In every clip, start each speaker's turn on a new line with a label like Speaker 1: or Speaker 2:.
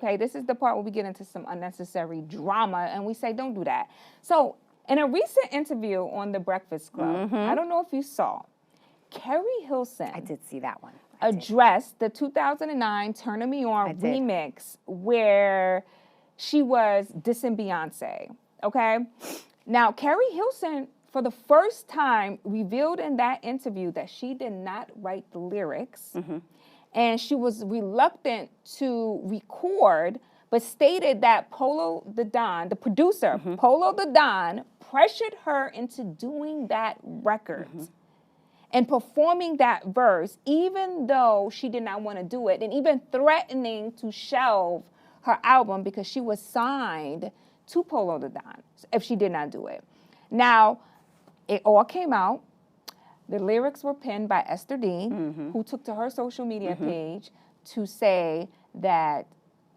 Speaker 1: Okay, this is the part where we get into some unnecessary drama, and we say, don't do that. So, in a recent interview on The Breakfast Club, I don't know if you saw, Keri Hilson.
Speaker 2: I did see that one.
Speaker 1: Addressed the 2009 Turn Me On remix where she was dissing Beyonce. Okay? Now, Keri Hilson, for the first time, revealed in that interview that she did not write the lyrics. And she was reluctant to record, but stated that Polo the Don, the producer, Polo the Don, pressured her into doing that record and performing that verse, even though she did not want to do it, and even threatening to shelve her album because she was signed to Polo the Don if she did not do it. Now, it all came out. The lyrics were penned by Esther Dean, who took to her social media page to say that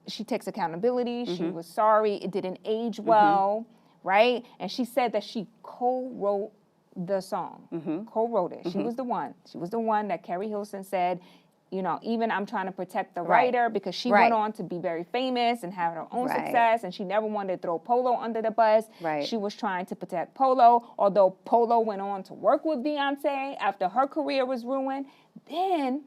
Speaker 1: she takes accountability, she was sorry, it didn't age well, right? And she said that she co-wrote the song, co-wrote it. She was the one. She was the one that Keri Hilson said, you know, even I'm trying to protect the writer because she went on to be very famous and have her own success, and she never wanted to throw Polo under the bus. She was trying to protect Polo, although Polo went on to work with Beyonce after her career was ruined. Then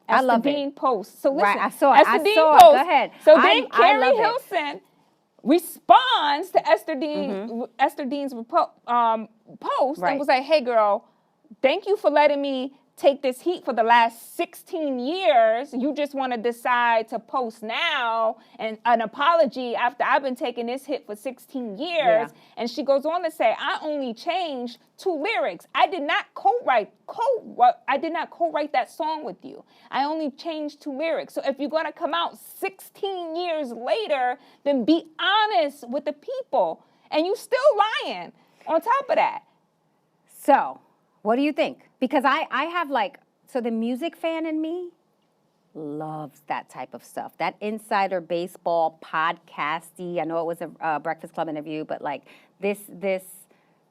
Speaker 1: Esther Dean posts. So listen, I saw it. Go ahead. So then Keri Hilson responds to Esther Dean's post and was like, hey, girl, thank you for letting me take this heat for the last 16 years. You just want to decide to post now and an apology after I've been taking this hit for 16 years. And she goes on to say, I only changed 2 lyrics. I did not co-write that song with you. I only changed 2 lyrics. So if you're going to come out 16 years later, then be honest with the people. And you still lying on top of that.
Speaker 2: So, what do you think? Because I have so the music fan in me loves that type of stuff. That insider baseball podcasty. I know it was a Breakfast Club interview, but this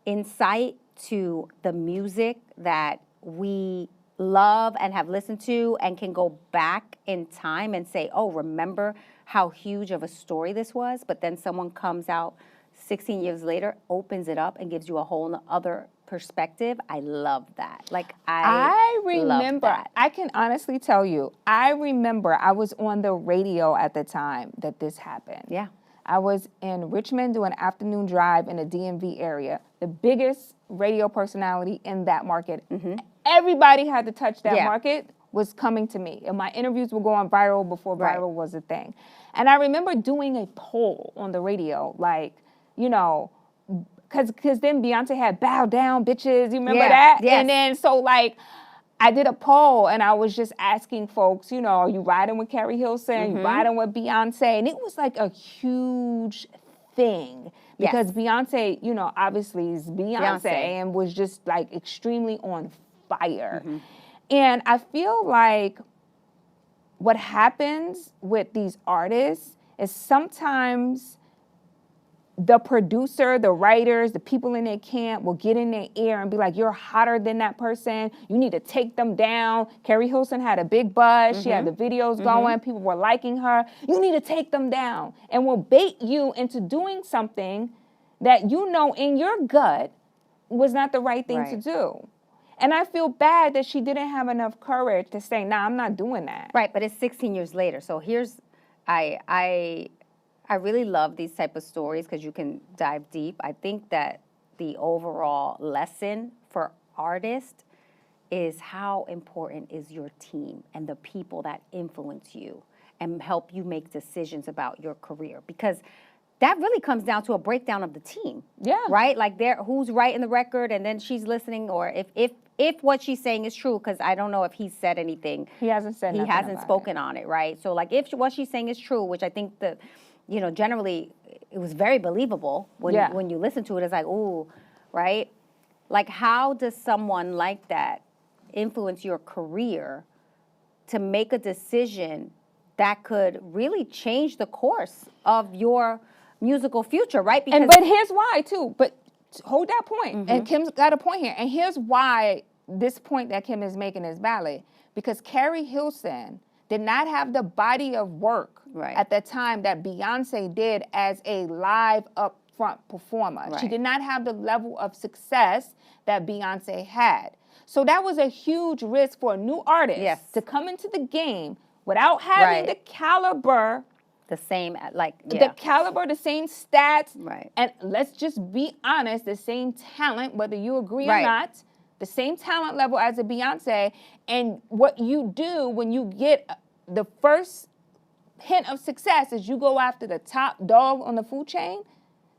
Speaker 2: insight to the music that we love and have listened to and can go back in time and say, oh, remember how huge of a story this was? But then someone comes out 16 years later, opens it up and gives you a whole other perspective. I love that. I
Speaker 1: remember,
Speaker 2: love that.
Speaker 1: I can honestly tell you, I remember I was on the radio at the time that this happened.
Speaker 2: Yeah.
Speaker 1: I was in Richmond doing an afternoon drive in the DMV area, the biggest radio personality in that market. Everybody had to touch that market was coming to me. And my interviews were going viral before viral was a thing. And I remember doing a poll on the radio, because then Beyonce had Bow Down, Bitches. You remember that?
Speaker 2: Yes.
Speaker 1: And then I did a poll and I was just asking folks, are you riding with Keri Hilson? You riding with Beyonce? And it was like a huge thing because Beyonce, obviously is Beyonce and was just extremely on fire. And I feel like what happens with these artists is sometimes the producer, the writers, the people in their camp will get in their ear and be like, you're hotter than that person. You need to take them down. Keri Hilson had a big buzz. She had the videos going. People were liking her. You need to take them down. And will bait you into doing something that in your gut was not the right thing to do. And I feel bad that she didn't have enough courage to say, nah, I'm not doing that.
Speaker 2: Right, but it's 16 years later. So I really love these type of stories because you can dive deep. I think that the overall lesson for artists is how important is your team and the people that influence you and help you make decisions about your career. Because that really comes down to a breakdown of the team.
Speaker 1: Yeah.
Speaker 2: Right? Who's writing the record, and then she's listening, or if what she's saying is true, because I don't know if he said anything.
Speaker 1: He hasn't said nothing.
Speaker 2: He hasn't spoken on it, right? So if what she's saying is true, which I think generally it was very believable when you listen to it. It's like, ooh, right? How does someone like that influence your career to make a decision that could really change the course of your musical future, right?
Speaker 1: But here's why, too. But hold that point. And Kim's got a point here. And here's why this point that Kim is making is valid. Because Keri Hilson did not have the body of work at the time that Beyonce did as a live upfront performer. Right. She did not have the level of success that Beyonce had. So that was a huge risk for a new artist to come into the game without having the caliber.
Speaker 2: The same,
Speaker 1: the caliber, the same stats.
Speaker 2: Right.
Speaker 1: And let's just be honest, the same talent, whether you agree or not, the same talent level as a Beyonce. And what you do when you get the first hint of success is you go after the top dog on the food chain.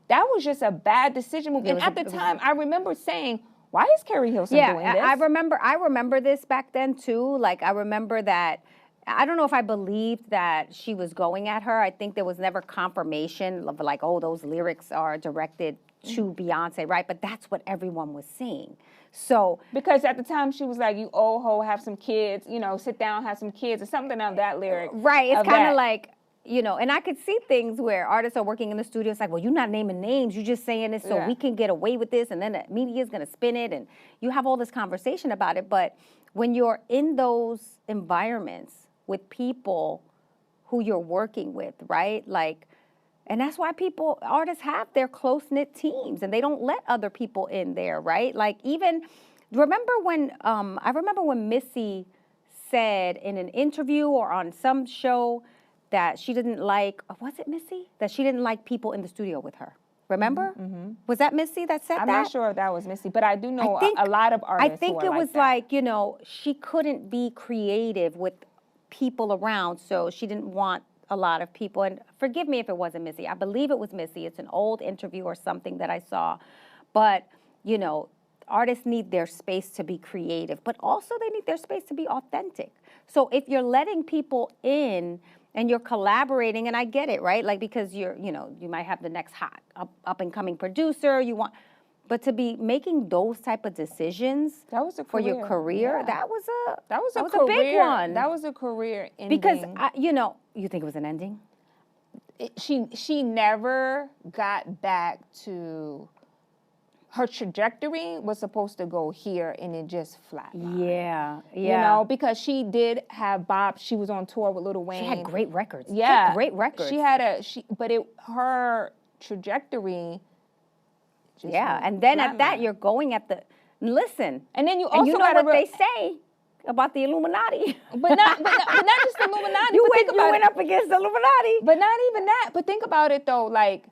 Speaker 1: That was just a bad decision. And at the time, I remember saying, why is Keri Hilson doing this?
Speaker 2: I remember this back then too. Like, I remember that. I don't know if I believed that she was going at her. I think there was never confirmation of like, oh, those lyrics are directed to Beyonce, right? But that's what everyone was seeing. So
Speaker 1: because at the time she was like, you old hoe, have some kids, you know, sit down, have some kids, or something of that lyric.
Speaker 2: Right. It's kind of like, you know, and I could see things where artists are working in the studio. It's like, well, you're not naming names. You're just saying this so we can get away with this. And then the media is going to spin it. And you have all this conversation about it. But when you're in those environments with people who you're working with, right? Like, and that's why artists have their close-knit teams and they don't let other people in there, right? Like even, I remember when Missy said in an interview or on some show that she didn't like, was it Missy? That she didn't like people in the studio with her. Remember? Mm-hmm. Was that Missy that said that?
Speaker 1: I'm not sure if that was Missy, but I do know a lot of artists.
Speaker 2: I think it was like, you know, she couldn't be creative with people around, so she didn't want a lot of people. And forgive me if it wasn't Missy. I believe it was Missy. It's an old interview or something that I saw. But, you know, artists need their space to be creative, but also they need their space to be authentic. So if you're letting people in and you're collaborating, and I get it, right? Like, because you might have the next hot up and coming producer, but to be making those type of decisions for your career, that was a big one.
Speaker 1: That was a career ending.
Speaker 2: Because you think it was an ending?
Speaker 1: She never got back to. Her trajectory was supposed to go here, and it just flatlined.
Speaker 2: Yeah.
Speaker 1: You know, because she did have bop. She was on tour with Lil Wayne.
Speaker 2: She had great records.
Speaker 1: Yeah,
Speaker 2: she had great records.
Speaker 1: Her trajectory.
Speaker 2: And then at that, you're going at the listen.
Speaker 1: And then you also
Speaker 2: what they say about the Illuminati.
Speaker 1: But not just the Illuminati.
Speaker 2: You went up against the Illuminati.
Speaker 1: But not even that. But think about it though, like.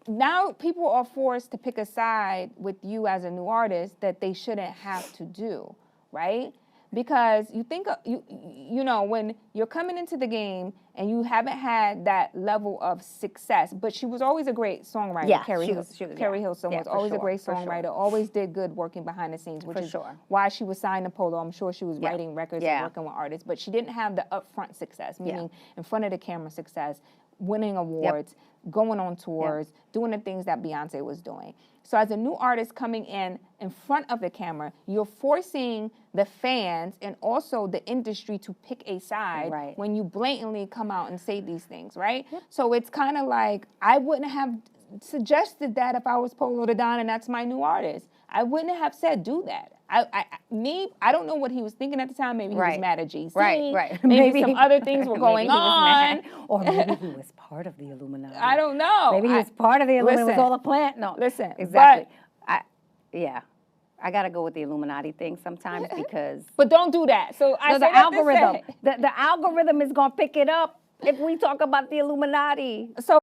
Speaker 1: Now people are forced to pick a side with you as a new artist that they shouldn't have to do, right? Because you think, you know, when you're coming into the game and you haven't had that level of success, but she was always a great songwriter.
Speaker 2: Yeah,
Speaker 1: Keri Hilson was always a great songwriter, always did good working behind the scenes, which is why she was signed to Polo. I'm sure she was writing records and working with artists, but she didn't have the upfront success, meaning in front of the camera success, winning awards, going on tours, doing the things that Beyonce was doing. So as a new artist coming in front of the camera, you're forcing the fans and also the industry to pick a side when you blatantly come out and say these things, right? Yep. So it's kind of like, I wouldn't have suggested that if I was Polo the Don and that's my new artist. I wouldn't have said do that. I don't know what he was thinking at the time. Maybe he was mad at GC.
Speaker 2: Right.
Speaker 1: Maybe some other things were going on.
Speaker 2: Or maybe he was part of the Illuminati.
Speaker 1: I don't know.
Speaker 2: Maybe he was part of the Illuminati. It was all a plan. No.
Speaker 1: Listen.
Speaker 2: Exactly. I got to go with the Illuminati thing sometimes because...
Speaker 1: But don't do that. So
Speaker 2: the algorithm. The algorithm is going to pick it up if we talk about the Illuminati.
Speaker 1: So